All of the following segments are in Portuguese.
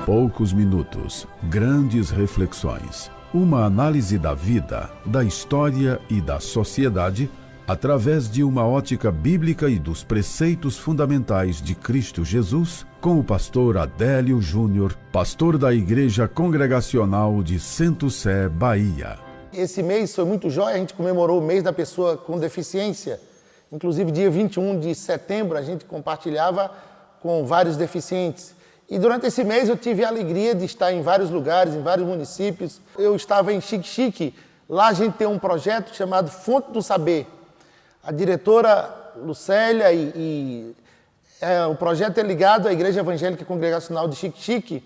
Poucos minutos, grandes reflexões. Uma análise da vida, da história e da sociedade através de uma ótica bíblica e dos preceitos fundamentais de Cristo Jesus, com o pastor Adélio Júnior, pastor da Igreja Congregacional de Sento Sé, Bahia. Esse mês foi muito jóia, a gente comemorou o mês da pessoa com deficiência. Inclusive, dia 21 de setembro, a gente compartilhava com vários deficientes. E durante esse mês eu tive a alegria de estar em vários lugares, em vários municípios. Eu estava em Xique-Xique, lá a gente tem um projeto chamado Fonte do Saber. A diretora Lucélia o projeto é ligado à Igreja Evangélica Congregacional de Xique-Xique.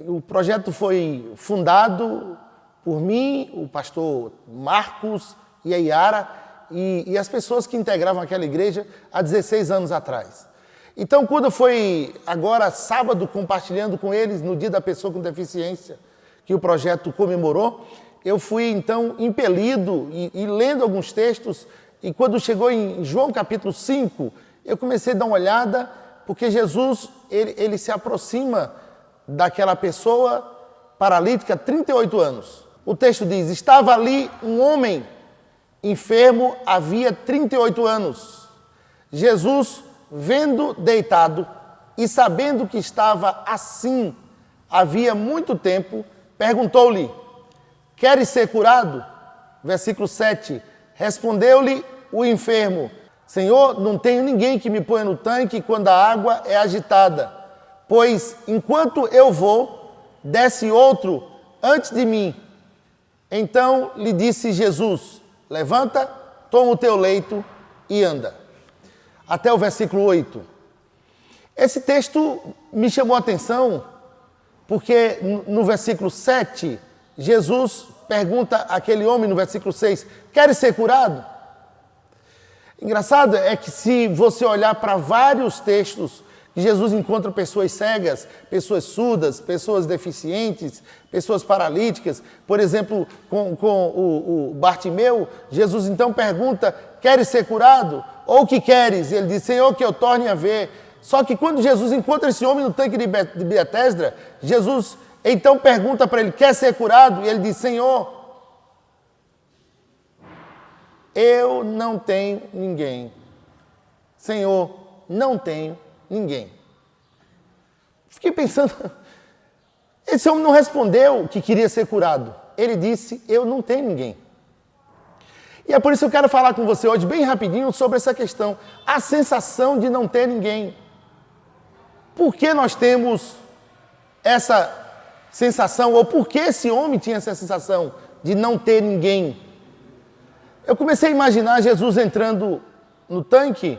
O projeto foi fundado por mim, o pastor Marcos e a Yara e as pessoas que integravam aquela igreja há 16 anos atrás. Então, quando foi agora sábado, compartilhando com eles no Dia da Pessoa com Deficiência, que o projeto comemorou, eu fui então impelido e lendo alguns textos, e quando chegou em João capítulo 5, eu comecei a dar uma olhada, porque Jesus, ele se aproxima daquela pessoa paralítica há 38 anos. O texto diz, estava ali um homem enfermo havia 38 anos. Jesus, vendo deitado e sabendo que estava assim havia muito tempo, perguntou-lhe, queres ser curado? Versículo 7, respondeu-lhe o enfermo, Senhor, não tenho ninguém que me ponha no tanque quando a água é agitada, pois enquanto eu vou, desce outro antes de mim. Então lhe disse Jesus, levanta, toma o teu leito e anda. Até o versículo 8. Esse texto me chamou a atenção, porque no versículo 7, Jesus pergunta àquele homem no versículo 6, queres ser curado? Engraçado é que se você olhar para vários textos, que Jesus encontra pessoas cegas, pessoas surdas, pessoas deficientes, pessoas paralíticas. Por exemplo, com o Bartimeu, Jesus então pergunta, queres ser curado? Ou o que queres? E ele diz, Senhor, que eu torne a ver. Só que quando Jesus encontra esse homem no tanque de Betesda, Jesus então pergunta para ele, quer ser curado? E ele diz, Senhor, eu não tenho ninguém. Senhor, não tenho ninguém. Fiquei pensando, esse homem não respondeu que queria ser curado. Ele disse, eu não tenho ninguém. E é por isso que eu quero falar com você hoje, bem rapidinho, sobre essa questão. A sensação de não ter ninguém. Por que nós temos essa sensação, ou por que esse homem tinha essa sensação de não ter ninguém? Eu comecei a imaginar Jesus entrando no tanque,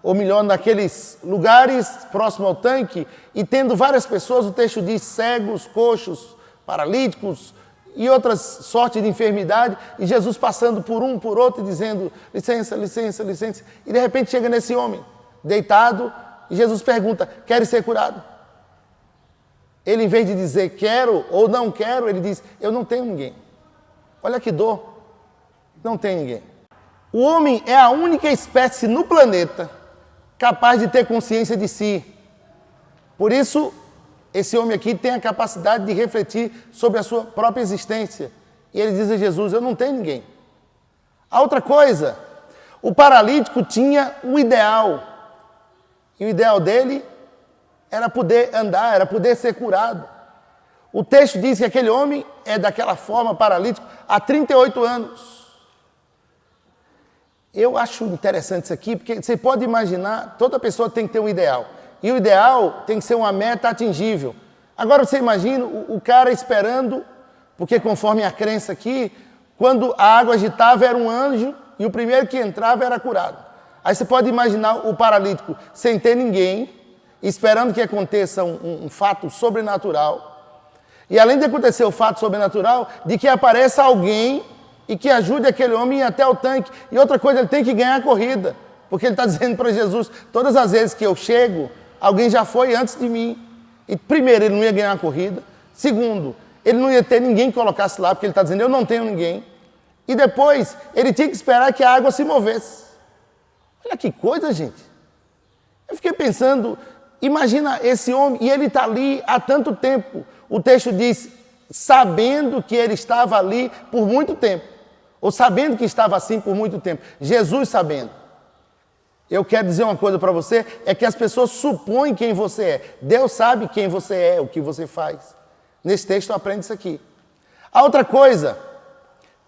ou melhor, naqueles lugares próximos ao tanque, e tendo várias pessoas, o texto diz cegos, coxos, paralíticos e outras sortes de enfermidade, e Jesus passando por um, por outro, e dizendo, licença, licença, licença, e de repente chega nesse homem, deitado, e Jesus pergunta, queres ser curado? Ele, em vez de dizer quero ou não quero, ele diz, eu não tenho ninguém. Olha que dor, não tem ninguém. O homem é a única espécie no planeta capaz de ter consciência de si. Por isso, esse homem aqui tem a capacidade de refletir sobre a sua própria existência. E ele diz a Jesus, eu não tenho ninguém. A outra coisa, o paralítico tinha um ideal. E o ideal dele era poder andar, era poder ser curado. O texto diz que aquele homem é daquela forma paralítico há 38 anos. Eu acho interessante isso aqui, porque você pode imaginar, toda pessoa tem que ter um ideal. E o ideal tem que ser uma meta atingível. Agora você imagina o cara esperando, porque conforme a crença aqui, quando a água agitava era um anjo e o primeiro que entrava era curado. Aí você pode imaginar o paralítico sem ter ninguém, esperando que aconteça um fato sobrenatural. E além de acontecer o fato sobrenatural, de que apareça alguém e que ajude aquele homem a ir até o tanque. E outra coisa, ele tem que ganhar a corrida. Porque ele está dizendo para Jesus, todas as vezes que eu chego, alguém já foi antes de mim. E primeiro, ele não ia ganhar a corrida. Segundo, ele não ia ter ninguém que colocasse lá, porque ele está dizendo, eu não tenho ninguém. E depois, ele tinha que esperar que a água se movesse. Olha que coisa, gente. Eu fiquei pensando, Imagina esse homem, e ele está ali há tanto tempo. O texto diz, sabendo que ele estava ali por muito tempo. Ou sabendo que estava assim por muito tempo. Jesus sabendo. Eu quero dizer uma coisa para você, é que as pessoas supõem quem você é. Deus sabe quem você é, o que você faz. Nesse texto eu aprendo isso aqui. A outra coisa,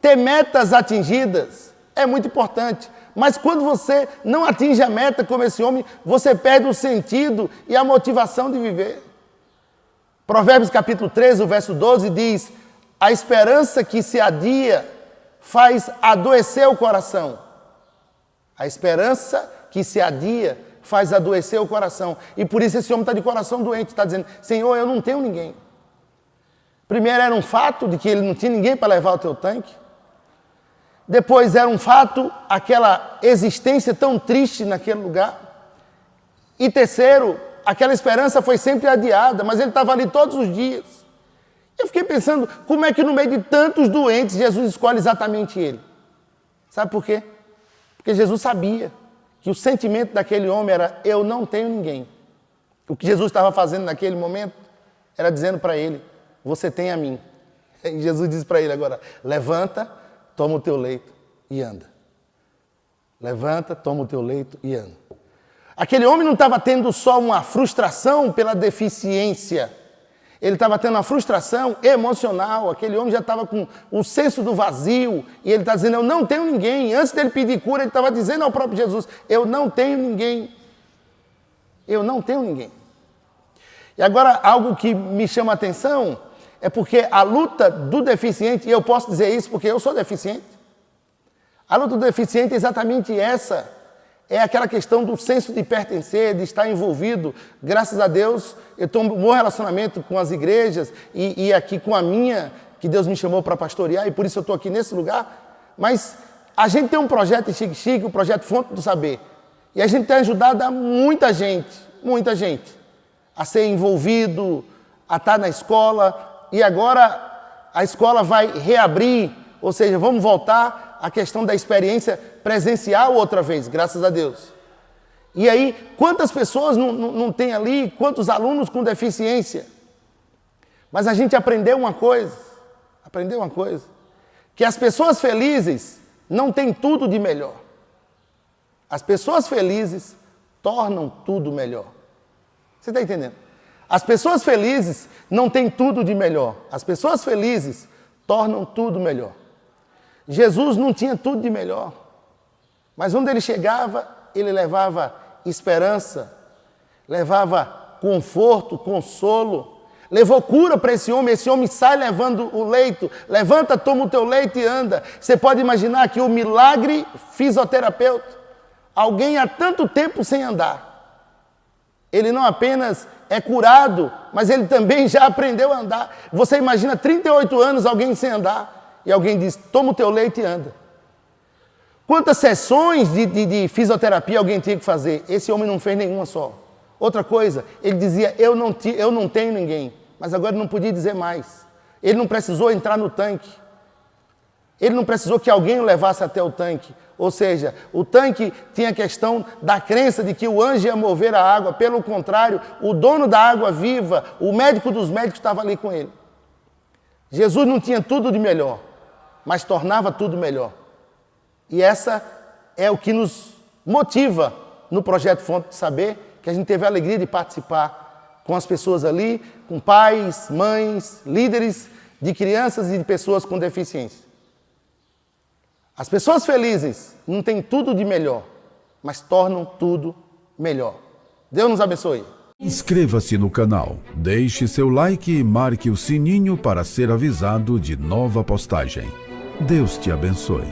ter metas atingidas é muito importante. Mas quando você não atinge a meta como esse homem, você perde o sentido e a motivação de viver. Provérbios capítulo 13, o verso 12 diz, a esperança que se adia faz adoecer o coração. A esperança que se adia faz adoecer o coração. E por isso esse homem está de coração doente, está dizendo, Senhor, eu não tenho ninguém. Primeiro era um fato de que ele não tinha ninguém para levar o teu tanque. Depois era um fato, aquela existência tão triste naquele lugar. E terceiro, aquela esperança foi sempre adiada, mas ele estava ali todos os dias. Eu fiquei pensando, como é que no meio de tantos doentes, Jesus escolhe exatamente ele? Sabe por quê? Porque Jesus sabia que o sentimento daquele homem era, eu não tenho ninguém. O que Jesus estava fazendo naquele momento era dizendo para ele, você tem a mim. E Jesus diz para ele agora, levanta, toma o teu leito e anda. Levanta, toma o teu leito e anda. Aquele homem não estava tendo só uma frustração pela deficiência. Ele estava tendo uma frustração emocional. Aquele homem já estava com o senso do vazio. E ele está dizendo, eu não tenho ninguém. Antes dele pedir cura, ele estava dizendo ao próprio Jesus, eu não tenho ninguém. Eu não tenho ninguém. E agora, algo que me chama a atenção é porque a luta do deficiente, e eu posso dizer isso porque eu sou deficiente, a luta do deficiente é exatamente essa, é aquela questão do senso de pertencer, de estar envolvido. Graças a Deus, eu tenho um bom relacionamento com as igrejas e aqui com a minha, que Deus me chamou para pastorear, e por isso eu estou aqui nesse lugar. Mas a gente tem um projeto em Xique-Xique, o projeto Fonte do Saber, e a gente tem ajudado a muita gente, a ser envolvido, a estar na escola. E agora a escola vai reabrir, ou seja, vamos voltar à questão da experiência presencial outra vez, graças a Deus. E aí, quantas pessoas não tem ali, quantos alunos com deficiência? Mas a gente aprendeu uma coisa, que as pessoas felizes não têm tudo de melhor. As pessoas felizes tornam tudo melhor. Você está entendendo? As pessoas felizes não têm tudo de melhor. As pessoas felizes tornam tudo melhor. Jesus não tinha tudo de melhor. Mas onde ele chegava, ele levava esperança, levava conforto, consolo, levou cura para esse homem sai levando o leito, levanta, toma o teu leito e anda. Você pode imaginar que o milagre fisioterapeuta, alguém há tanto tempo sem andar, ele não apenas é curado, mas ele também já aprendeu a andar. Você imagina 38 anos alguém sem andar, e alguém diz, toma o teu leite e anda. Quantas sessões de fisioterapia alguém tinha que fazer? Esse homem não fez nenhuma só. Outra coisa, ele dizia, eu não tenho ninguém, mas agora ele não podia dizer mais. Ele não precisou entrar no tanque. Ele não precisou que alguém o levasse até o tanque. Ou seja, o tanque tinha a questão da crença de que o anjo ia mover a água. Pelo contrário, o dono da água viva, o médico dos médicos estava ali com ele. Jesus não tinha tudo de melhor, mas tornava tudo melhor. E essa é o que nos motiva no projeto Fonte do Saber, que a gente teve a alegria de participar com as pessoas ali, com pais, mães, líderes de crianças e de pessoas com deficiência. As pessoas felizes não têm tudo de melhor, mas tornam tudo melhor. Deus nos abençoe. Inscreva-se no canal, deixe seu like e marque o sininho para ser avisado de nova postagem. Deus te abençoe.